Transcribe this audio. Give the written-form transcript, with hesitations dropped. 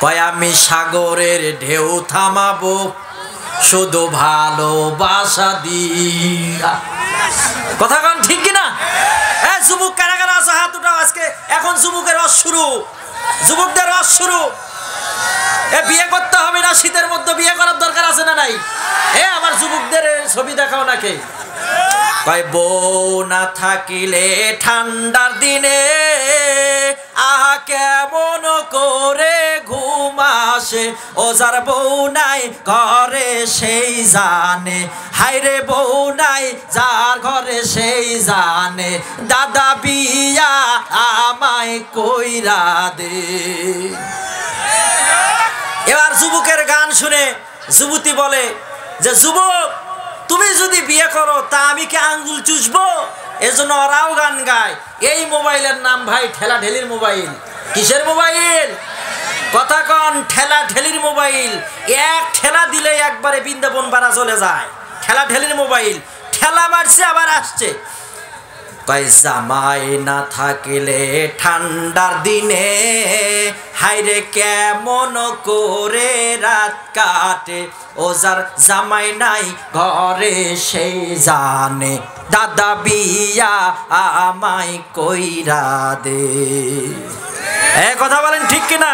কয় আমি সাগরের ঢেউ থামাবো শুধু ভালোবাসা দিয়া। কথা কোন ঠিক কিনা? যুবক কারা কারা আছে হাত উঠাও। আজকে এখন যুবকের রস শুরু, যুবকদের রস শুরু। বিয়ে করতে হবে না, শীতের মধ্যে বিয়ে করার দরকার আছে না নাই? আমার যুবকদের ছবি দেখাও নাকি? কয় বউ না থাকিলে ঠান্ডার দিনে আহা কেমন করে ঘুম আসে, ও যার বউ নাই ঘরে সেই জানে, হায়রে বউ নাই যার ঘরে সেই জানে, দাদা বিয়া আমায় কইরা দে। এবার যুবকের গান শুনে যুবতী বলে যে যুবক তুমি যদি বিয়ে করো তা আমি কি আঙ্গুল চুষবো? এজন্য ওরাও গান গায়। এই মোবাইলের নাম ভাই ঠেলা ঠেলির মোবাইল। কিসের মোবাইল? কথা কন, ঠেলা ঠেলির মোবাইল। এক ঠেলা দিলে একবারে বৃন্দাবন পাড়া চলে যায়। ঠেলা ঠেলির মোবাইল, ঠেলা মারছে আবার আসছে। কয় জামাই না থাকিলে ঠান্ডার দিনে হায়রে কেমন করে রাত কাটে, ও যার জামাই নাই ঘরে সেই জানে, দাদা বিয়া আমায় কইরা দে। কথা বলেন ঠিক কিনা?